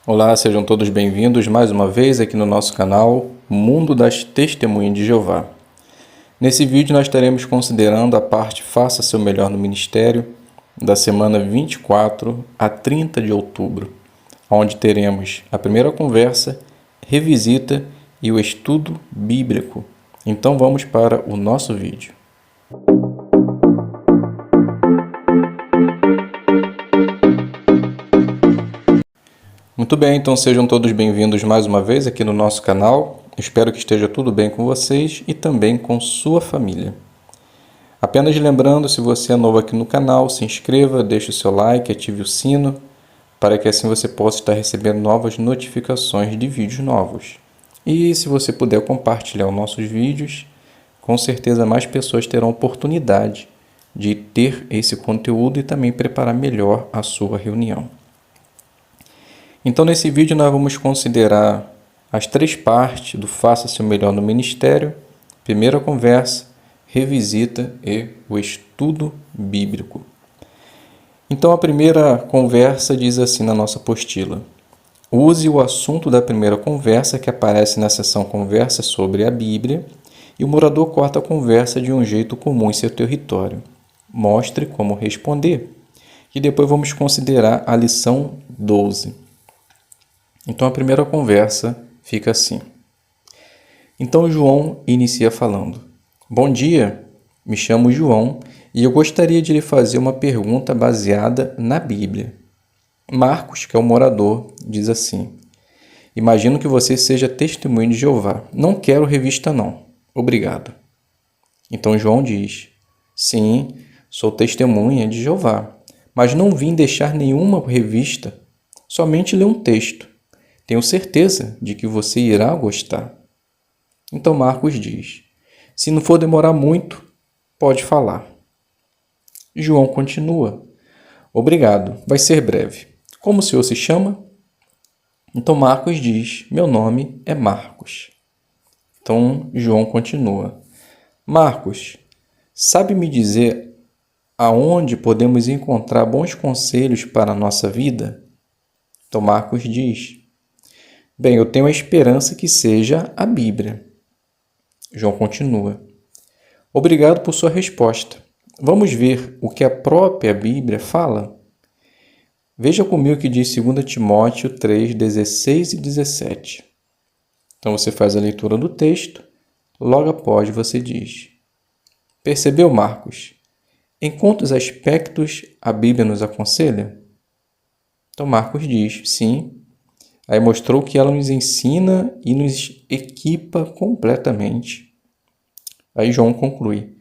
Olá, sejam todos bem-vindos mais uma vez aqui no nosso canal Mundo das Testemunhas de Jeová. Nesse vídeo nós estaremos considerando a parte Faça Seu Melhor no Ministério da semana 24 a 30 de outubro, onde teremos a primeira conversa, revisita e o estudo bíblico. Então vamos para o nosso vídeo. Muito bem, então sejam todos bem-vindos mais uma vez aqui no nosso canal. Espero que esteja tudo bem com vocês e também com sua família. Apenas lembrando, se você é novo aqui no canal, se inscreva, deixe o seu like, ative o sino, para que assim você possa estar recebendo novas notificações de vídeos novos. E se você puder compartilhar os nossos vídeos, com certeza mais pessoas terão oportunidade de ter esse conteúdo e também preparar melhor a sua reunião. Então, nesse vídeo, nós vamos considerar as três partes do Faça Seu Melhor no Ministério, primeira conversa, revisita e o estudo bíblico. Então, a primeira conversa diz assim na nossa apostila: use o assunto da primeira conversa que aparece na seção Conversa sobre a Bíblia e o morador corta a conversa de um jeito comum em seu território. Mostre como responder. E depois vamos considerar a lição 12. Então, a primeira conversa fica assim. Então, João inicia falando: Bom dia, me chamo João e eu gostaria de lhe fazer uma pergunta baseada na Bíblia. Marcos, que é o morador, diz assim: Imagino que você seja testemunho de Jeová. Não quero revista não. Obrigado. Então, João diz: Sim, sou testemunha de Jeová, mas não vim deixar nenhuma revista, somente ler um texto. Tenho certeza de que você irá gostar. Então Marcos diz: Se não for demorar muito, pode falar. João continua: Obrigado, vai ser breve. Como o senhor se chama? Então Marcos diz: Meu nome é Marcos. Então João continua: Marcos, sabe me dizer aonde podemos encontrar bons conselhos para a nossa vida? Então Marcos diz: Bem, eu tenho a esperança que seja a Bíblia. João continua: Obrigado por sua resposta. Vamos ver o que a própria Bíblia fala? Veja comigo o que diz 2 Timóteo 3, 16 e 17. Então você faz a leitura do texto, logo após você diz: Percebeu, Marcos? Em quantos aspectos a Bíblia nos aconselha? Então Marcos diz: Sim. Aí mostrou que ela nos ensina e nos equipa completamente. Aí João conclui: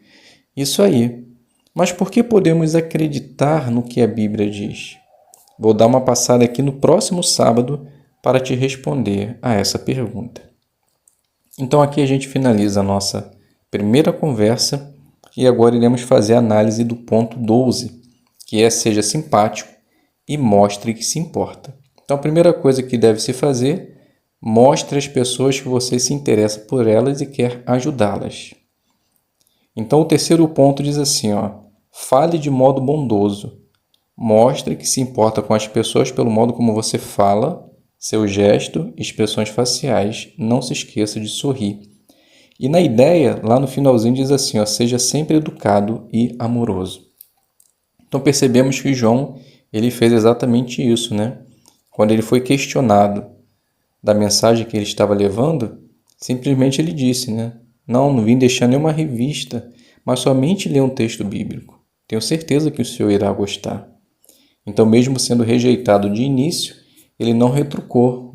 Isso aí. Mas por que podemos acreditar no que a Bíblia diz? Vou dar uma passada aqui no próximo sábado para te responder a essa pergunta. Então aqui a gente finaliza a nossa primeira conversa e agora iremos fazer a análise do ponto 12, que é: seja simpático e mostre que se importa. Então, a primeira coisa que deve se fazer, mostre às pessoas que você se interessa por elas e quer ajudá-las. Então, o terceiro ponto diz assim, fale de modo bondoso. Mostre que se importa com as pessoas pelo modo como você fala, seu gesto, expressões faciais. Não se esqueça de sorrir. E na ideia, lá no finalzinho diz assim, seja sempre educado e amoroso. Então, percebemos que João, ele fez exatamente isso, né? Quando ele foi questionado da mensagem que ele estava levando, simplesmente ele disse, não vim deixar nenhuma revista, mas somente ler um texto bíblico. Tenho certeza que o senhor irá gostar. Então, mesmo sendo rejeitado de início, ele não retrucou,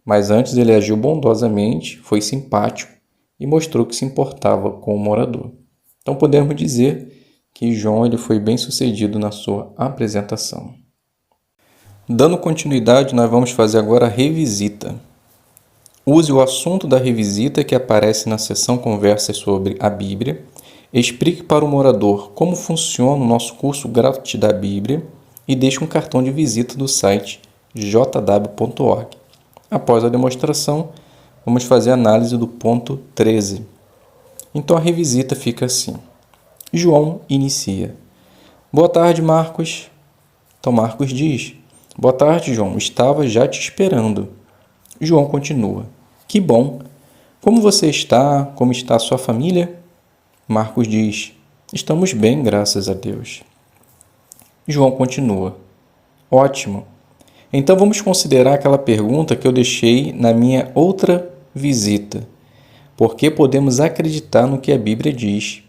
Mas antes ele agiu bondosamente, foi simpático e mostrou que se importava com o morador. Então, podemos dizer que João ele foi bem sucedido na sua apresentação. Dando continuidade, nós vamos fazer agora a revisita. Use o assunto da revisita que aparece na seção Conversas sobre a Bíblia. Explique para o morador como funciona o nosso curso grátis da Bíblia e deixe um cartão de visita do site jw.org. Após a demonstração, vamos fazer a análise do ponto 13. Então a revisita fica assim. João inicia: Boa tarde, Marcos. Então Marcos diz: Boa tarde, João. Estava já te esperando. João continua. Que bom. Como você está? Como está a sua família? Marcos diz. Estamos bem, graças a Deus. João continua. Ótimo. Então vamos considerar aquela pergunta que eu deixei na minha outra visita. Por que podemos acreditar no que a Bíblia diz?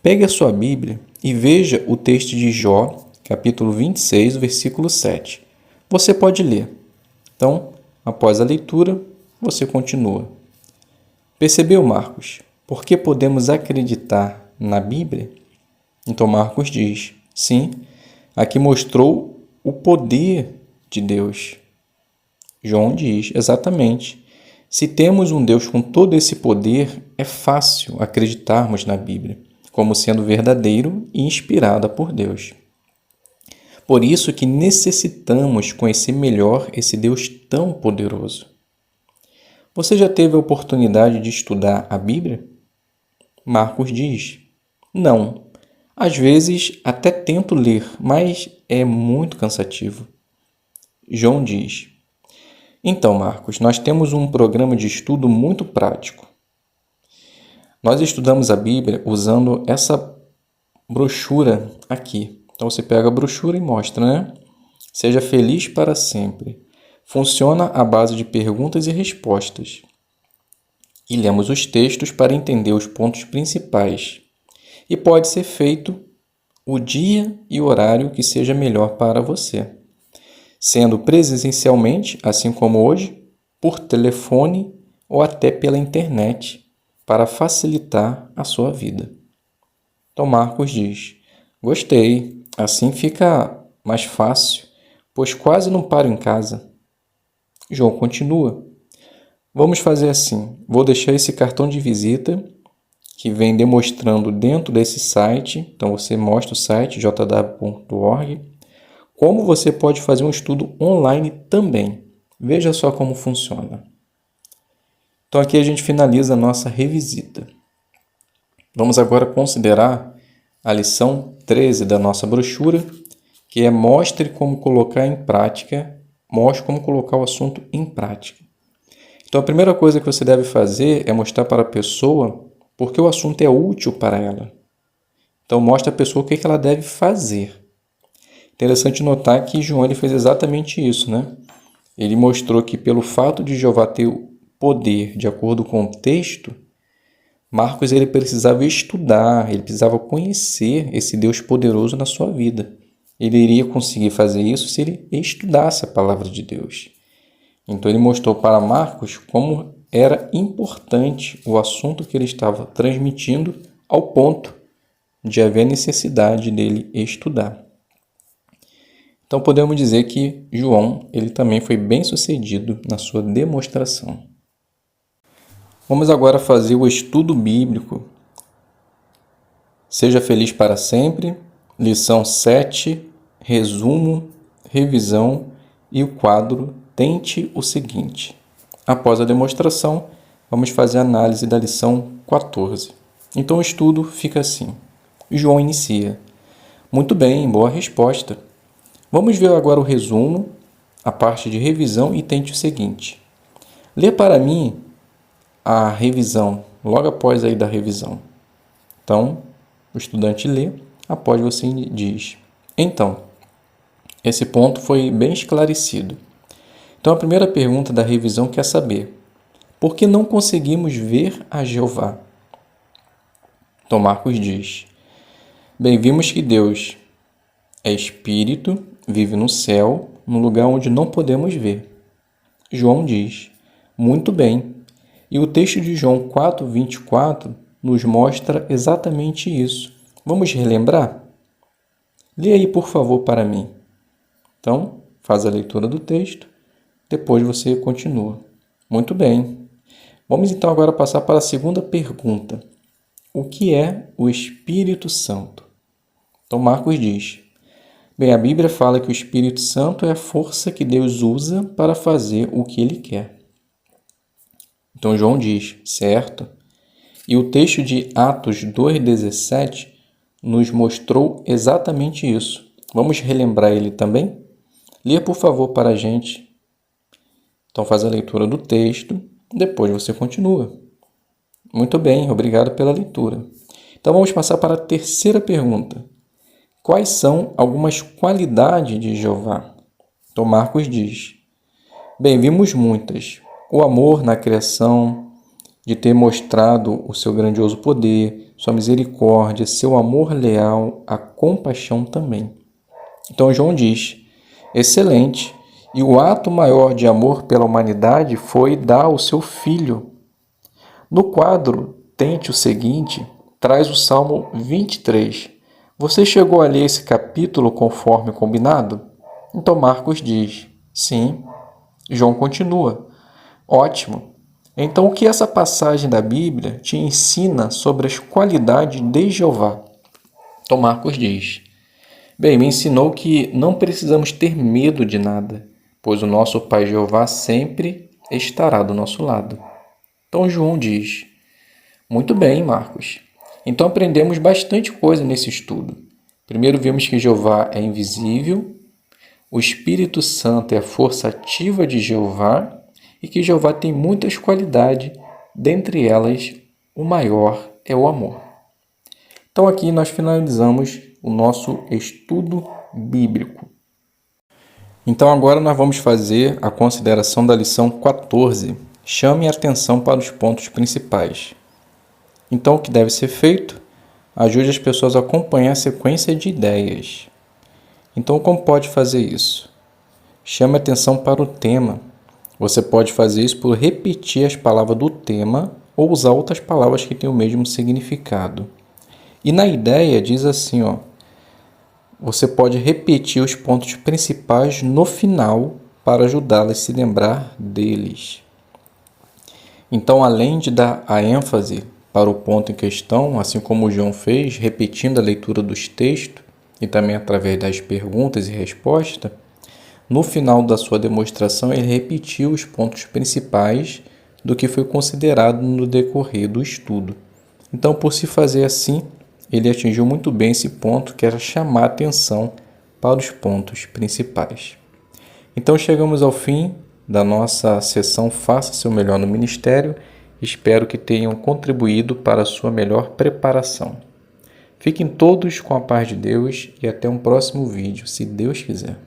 Pegue a sua Bíblia e veja o texto de Jó, capítulo 26, versículo 7. Você pode ler. Então, após a leitura, você continua. Percebeu, Marcos? Por que podemos acreditar na Bíblia? Então Marcos diz, sim, aqui mostrou o poder de Deus. João diz, exatamente. Se temos um Deus com todo esse poder, é fácil acreditarmos na Bíblia como sendo verdadeiro e inspirada por Deus. Por isso que necessitamos conhecer melhor esse Deus tão poderoso. Você já teve a oportunidade de estudar a Bíblia? Marcos diz, não. Às vezes até tento ler, mas é muito cansativo. João diz, então, Marcos, nós temos um programa de estudo muito prático. Nós estudamos a Bíblia usando essa brochura aqui. Então, você pega a brochura e mostra, né? Seja feliz para sempre. Funciona à base de perguntas e respostas. E lemos os textos para entender os pontos principais. E pode ser feito o dia e horário que seja melhor para você. Sendo presencialmente, assim como hoje, por telefone ou até pela internet, para facilitar a sua vida. Então Marcos diz, gostei, assim fica mais fácil, pois quase não paro em casa. João continua, vamos fazer assim, vou deixar esse cartão de visita que vem demonstrando dentro desse site, então você mostra o site jw.org, como você pode fazer um estudo online também. Veja só como funciona. Então aqui a gente finaliza a nossa revisita. Vamos agora considerar a lição 13 da nossa brochura, que é mostre como colocar em prática, mostre como colocar o assunto em prática. Então a primeira coisa que você deve fazer é mostrar para a pessoa porque o assunto é útil para ela. Então mostre à pessoa o que ela deve fazer. Interessante notar que João ele fez exatamente isso, né? Ele mostrou que pelo fato de Jeová ter poder de acordo com o texto, Marcos ele precisava estudar, ele precisava conhecer esse Deus poderoso na sua vida. Ele iria conseguir fazer isso se ele estudasse a palavra de Deus. Então ele mostrou para Marcos como era importante o assunto que ele estava transmitindo ao ponto de haver necessidade dele estudar. Então podemos dizer que João ele também foi bem-sucedido na sua demonstração. Vamos agora fazer o estudo bíblico. Seja feliz para sempre, lição 7, resumo, revisão e o quadro Tente o seguinte. Após a demonstração, vamos fazer a análise da lição 14. Então o estudo fica assim. João inicia. Muito bem, boa resposta. Vamos ver agora o resumo, a parte de revisão e tente o seguinte. Lê para mim a revisão, logo após aí da revisão. Então, o estudante lê, após você diz. Então, esse ponto foi bem esclarecido. Então, a primeira pergunta da revisão quer saber, por que não conseguimos ver a Jeová? Então, Marcos diz, bem, vimos que Deus é Espírito, vive no céu, num lugar onde não podemos ver. João diz, muito bem. E o texto de João 4:24 nos mostra exatamente isso. Vamos relembrar? Lê aí, por favor, para mim. Então, faz a leitura do texto, depois você continua. Muito bem. Vamos então agora passar para a segunda pergunta. O que é o Espírito Santo? Então, Marcos diz, bem, a Bíblia fala que o Espírito Santo é a força que Deus usa para fazer o que Ele quer. Então, João diz, certo? E o texto de Atos 2:17 nos mostrou exatamente isso. Vamos relembrar ele também? Lê, por favor, para a gente. Então, faz a leitura do texto, depois você continua. Muito bem, obrigado pela leitura. Então, vamos passar para a terceira pergunta. Quais são algumas qualidades de Jeová? Então, Marcos diz: bem, vimos muitas. O amor na criação, de ter mostrado o seu grandioso poder, sua misericórdia, seu amor leal, a compaixão também. Então, João diz: excelente. E o ato maior de amor pela humanidade foi dar o seu filho. No quadro, tente o seguinte, traz o Salmo 23. Você chegou a ler esse capítulo conforme combinado? Então Marcos diz: sim. João continua: ótimo. Então, o que essa passagem da Bíblia te ensina sobre as qualidades de Jeová? Então Marcos diz: bem, me ensinou que não precisamos ter medo de nada, pois o nosso Pai Jeová sempre estará do nosso lado. Então João diz: muito bem, Marcos. Então aprendemos bastante coisa nesse estudo. Primeiro vimos que Jeová é invisível, o Espírito Santo é a força ativa de Jeová e que Jeová tem muitas qualidades, dentre elas o maior é o amor. Então aqui nós finalizamos o nosso estudo bíblico. Então agora nós vamos fazer a consideração da lição 14. Chame a atenção para os pontos principais. Então o que deve ser feito? Ajude as pessoas a acompanhar a sequência de ideias. Então como pode fazer isso? Chame a atenção para o tema. Você pode fazer isso por repetir as palavras do tema ou usar outras palavras que têm o mesmo significado. E na ideia diz assim, você pode repetir os pontos principais no final para ajudá-las a se lembrar deles. Então, além de dar a ênfase para o ponto em questão, assim como o João fez, repetindo a leitura dos textos e também através das perguntas e respostas, no final da sua demonstração ele repetiu os pontos principais do que foi considerado no decorrer do estudo. Então, por se fazer assim, ele atingiu muito bem esse ponto, que era chamar a atenção para os pontos principais. Então, chegamos ao fim da nossa sessão Faça Seu Melhor no Ministério. Espero que tenham contribuído para a sua melhor preparação. Fiquem todos com a paz de Deus e até um próximo vídeo, se Deus quiser.